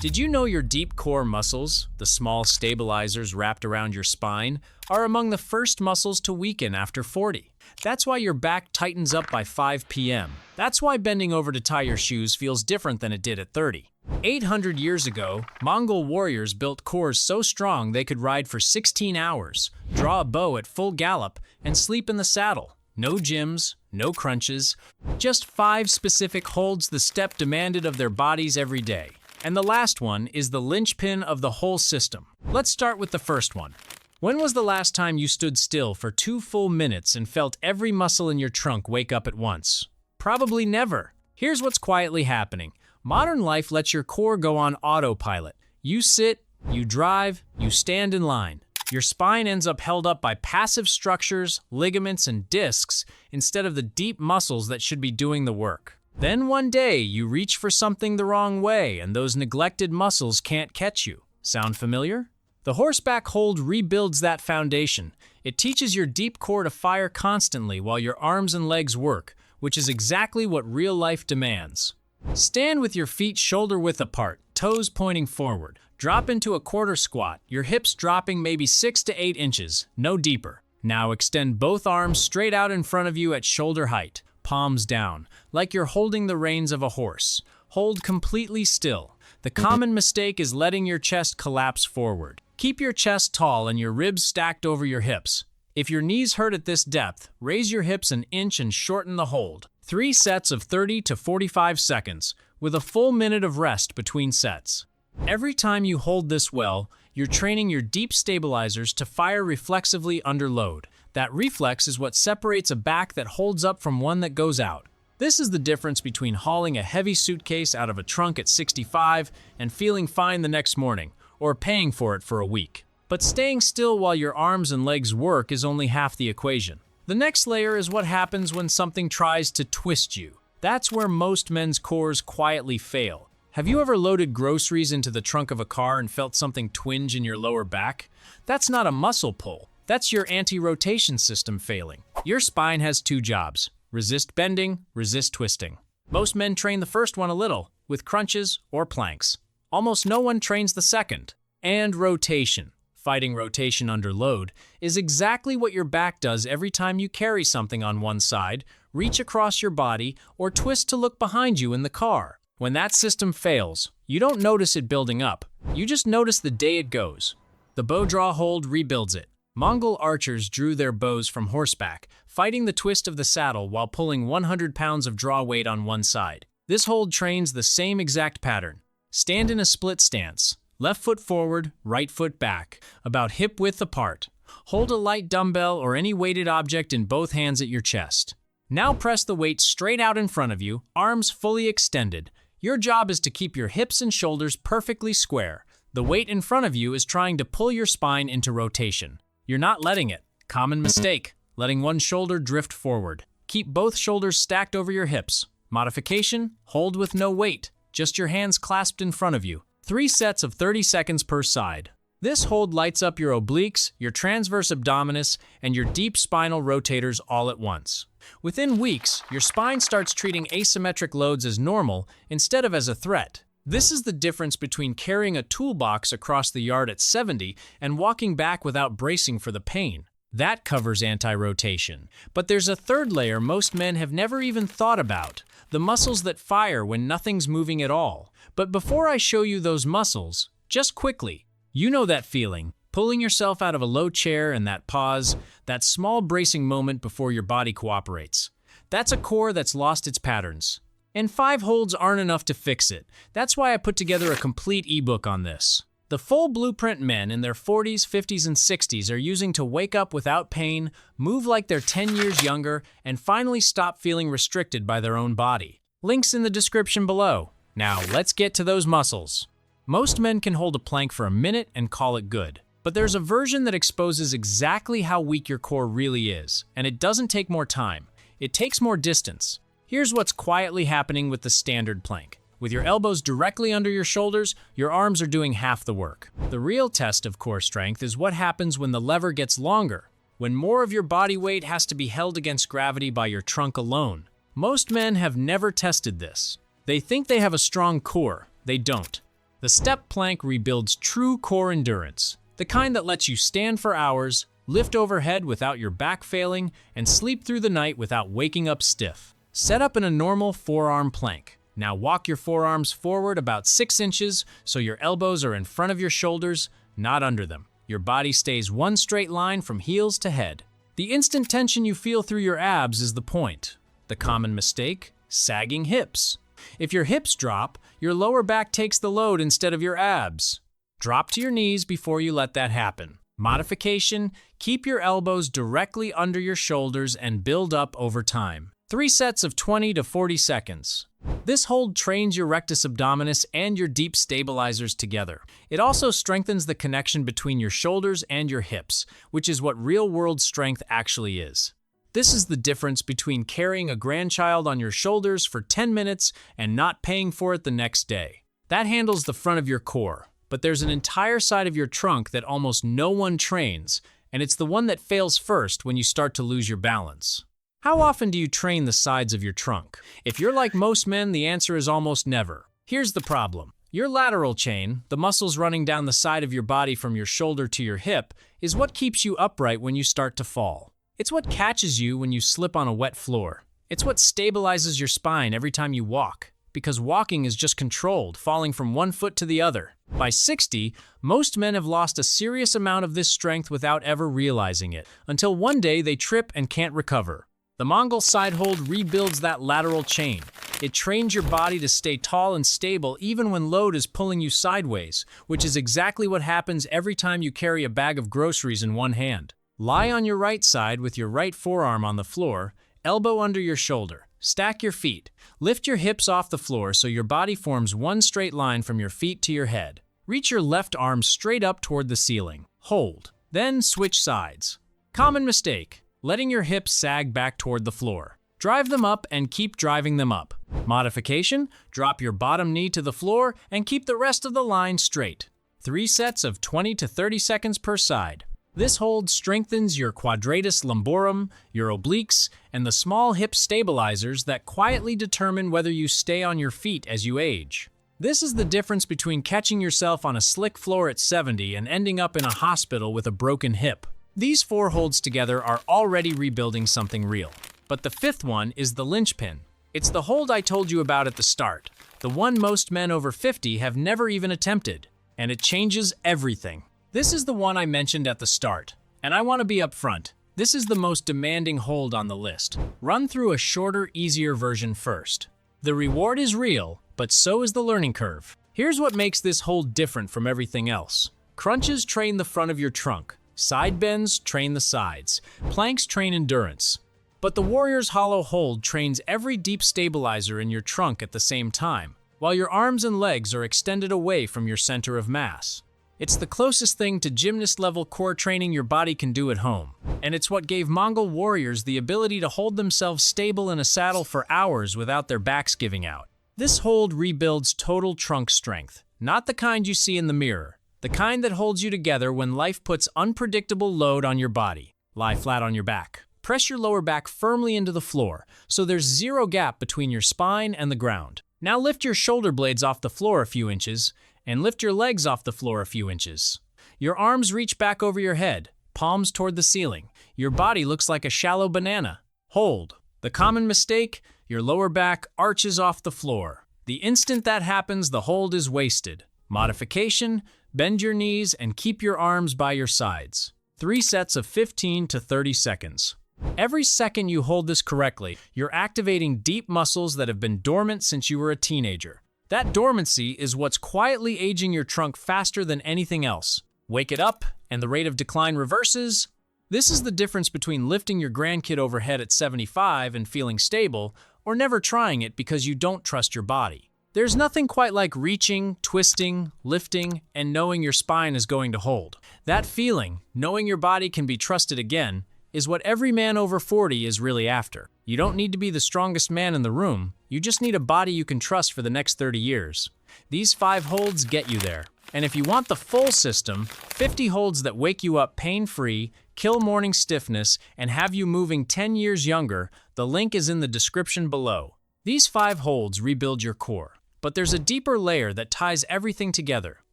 Did you know your deep core muscles, the small stabilizers wrapped around your spine, are among the first muscles to weaken after 40? That's why your back tightens up by 5 p.m. That's why bending over to tie your shoes feels different than it did at 30. 800 years ago, Mongol warriors built cores so strong they could ride for 16 hours, draw a bow at full gallop, and sleep in the saddle. No gyms, no crunches, just 5 specific holds the step demanded of their bodies every day. And the last one is the linchpin of the whole system. Let's start with the first one. When was the last time you stood still for 2 full minutes and felt every muscle in your trunk wake up at once? Probably never. Here's what's quietly happening. Modern life lets your core go on autopilot. You sit, you drive, you stand in line. Your spine ends up held up by passive structures, ligaments, and discs instead of the deep muscles that should be doing the work. Then one day, you reach for something the wrong way and those neglected muscles can't catch you. Sound familiar? The horseback hold rebuilds that foundation. It teaches your deep core to fire constantly while your arms and legs work, which is exactly what real life demands. Stand with your feet shoulder-width apart, toes pointing forward. Drop into a quarter squat, your hips dropping maybe 6 to 8 inches, no deeper. Now extend both arms straight out in front of you at shoulder height, palms down, like you're holding the reins of a horse. Hold completely still. The common mistake is letting your chest collapse forward. Keep your chest tall and your ribs stacked over your hips. If your knees hurt at this depth, raise your hips an inch and shorten the hold. 3 sets of 30 to 45 seconds, with a full minute of rest between sets. Every time you hold this well, you're training your deep stabilizers to fire reflexively under load. That reflex is what separates a back that holds up from one that goes out. This is the difference between hauling a heavy suitcase out of a trunk at 65 and feeling fine the next morning, or paying for it for a week. But staying still while your arms and legs work is only half the equation. The next layer is what happens when something tries to twist you. That's where most men's cores quietly fail. Have you ever loaded groceries into the trunk of a car and felt something twinge in your lower back? That's not a muscle pull. That's your anti-rotation system failing. Your spine has 2 jobs: resist bending, resist twisting. Most men train the first one a little, with crunches or planks. Almost no one trains the second. And rotation. Fighting rotation under load is exactly what your back does every time you carry something on one side, reach across your body, or twist to look behind you in the car. When that system fails, you don't notice it building up. You just notice the day it goes. The bow draw hold rebuilds it. Mongol archers drew their bows from horseback, fighting the twist of the saddle while pulling 100 pounds of draw weight on one side. This hold trains the same exact pattern. Stand in a split stance. Left foot forward, right foot back, about hip width apart. Hold a light dumbbell or any weighted object in both hands at your chest. Now press the weight straight out in front of you, arms fully extended. Your job is to keep your hips and shoulders perfectly square. The weight in front of you is trying to pull your spine into rotation. You're not letting it. Common mistake, letting one shoulder drift forward. Keep both shoulders stacked over your hips. Modification, hold with no weight, just your hands clasped in front of you. 3 sets of 30 seconds per side. This hold lights up your obliques, your transverse abdominis, and your deep spinal rotators all at once. Within weeks, your spine starts treating asymmetric loads as normal instead of as a threat. This is the difference between carrying a toolbox across the yard at 70 and walking back without bracing for the pain. That covers anti-rotation. But there's a third layer most men have never even thought about: the muscles that fire when nothing's moving at all. But before I show you those muscles, just quickly, you know that feeling, pulling yourself out of a low chair and that pause, that small bracing moment before your body cooperates. That's a core that's lost its patterns. And 5 holds aren't enough to fix it. That's why I put together a complete ebook on this. The full blueprint men in their 40s, 50s, and 60s are using to wake up without pain, move like they're 10 years younger, and finally stop feeling restricted by their own body. Links in the description below. Now, let's get to those muscles. Most men can hold a plank for a minute and call it good. But there's a version that exposes exactly how weak your core really is, and it doesn't take more time. It takes more distance. Here's what's quietly happening with the standard plank. With your elbows directly under your shoulders, your arms are doing half the work. The real test of core strength is what happens when the lever gets longer, when more of your body weight has to be held against gravity by your trunk alone. Most men have never tested this. They think they have a strong core. They don't. The step plank rebuilds true core endurance, the kind that lets you stand for hours, lift overhead without your back failing, and sleep through the night without waking up stiff. Set up in a normal forearm plank. Now walk your forearms forward about 6 inches so your elbows are in front of your shoulders, not under them. Your body stays one straight line from heels to head. The instant tension you feel through your abs is the point. The common mistake? Sagging hips. If your hips drop, your lower back takes the load instead of your abs. Drop to your knees before you let that happen. Modification: keep your elbows directly under your shoulders and build up over time. 3 sets of 20 to 40 seconds. This hold trains your rectus abdominis and your deep stabilizers together. It also strengthens the connection between your shoulders and your hips, which is what real-world strength actually is. This is the difference between carrying a grandchild on your shoulders for 10 minutes and not paying for it the next day. That handles the front of your core, but there's an entire side of your trunk that almost no one trains, and it's the one that fails first when you start to lose your balance. How often do you train the sides of your trunk? If you're like most men, the answer is almost never. Here's the problem. Your lateral chain, the muscles running down the side of your body from your shoulder to your hip, is what keeps you upright when you start to fall. It's what catches you when you slip on a wet floor. It's what stabilizes your spine every time you walk, because walking is just controlled, falling from one foot to the other. By 60, most men have lost a serious amount of this strength without ever realizing it, until one day they trip and can't recover. The Mongol side hold rebuilds that lateral chain. It trains your body to stay tall and stable even when load is pulling you sideways, which is exactly what happens every time you carry a bag of groceries in one hand. Lie on your right side with your right forearm on the floor, elbow under your shoulder. Stack your feet. Lift your hips off the floor so your body forms one straight line from your feet to your head. Reach your left arm straight up toward the ceiling. Hold. Then switch sides. Common mistake: letting your hips sag back toward the floor. Drive them up and keep driving them up. Modification: drop your bottom knee to the floor and keep the rest of the line straight. 3 sets of 20 to 30 seconds per side. This hold strengthens your quadratus lumborum, your obliques, and the small hip stabilizers that quietly determine whether you stay on your feet as you age. This is the difference between catching yourself on a slick floor at 70 and ending up in a hospital with a broken hip. These 4 holds together are already rebuilding something real. But the 5th one is the linchpin. It's the hold I told you about at the start, the one most men over 50 have never even attempted, and it changes everything. This is the one I mentioned at the start, and I want to be upfront. This is the most demanding hold on the list. Run through a shorter, easier version first. The reward is real, but so is the learning curve. Here's what makes this hold different from everything else. Crunches train the front of your trunk. Side bends train the sides. Planks train endurance. But the Warrior's Hollow Hold trains every deep stabilizer in your trunk at the same time, while your arms and legs are extended away from your center of mass. It's the closest thing to gymnast-level core training your body can do at home, and it's what gave Mongol warriors the ability to hold themselves stable in a saddle for hours without their backs giving out. This hold rebuilds total trunk strength, not the kind you see in the mirror, the kind that holds you together when life puts unpredictable load on your body. Lie flat on your back. Press your lower back firmly into the floor, so there's zero gap between your spine and the ground. Now lift your shoulder blades off the floor a few inches, and lift your legs off the floor a few inches. Your arms reach back over your head, palms toward the ceiling. Your body looks like a shallow banana. Hold. The common mistake: your lower back arches off the floor. The instant that happens, the hold is wasted. Modification: bend your knees and keep your arms by your sides. 3 sets of 15 to 30 seconds. Every second you hold this correctly, you're activating deep muscles that have been dormant since you were a teenager. That dormancy is what's quietly aging your trunk faster than anything else. Wake it up, and the rate of decline reverses. This is the difference between lifting your grandkid overhead at 75 and feeling stable, or never trying it because you don't trust your body. There's nothing quite like reaching, twisting, lifting, and knowing your spine is going to hold. That feeling, knowing your body can be trusted again, is what every man over 40 is really after. You don't need to be the strongest man in the room, you just need a body you can trust for the next 30 years. These 5 holds get you there. And if you want the full system, 50 holds that wake you up pain-free, kill morning stiffness, and have you moving 10 years younger, the link is in the description below. These 5 holds rebuild your core. But there's a deeper layer that ties everything together,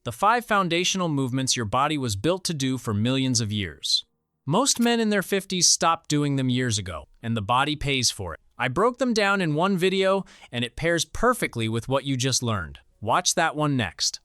the 5 foundational movements your body was built to do for millions of years. Most men in their 50s stopped doing them years ago, and the body pays for it. I broke them down in one video, and it pairs perfectly with what you just learned. Watch that one next.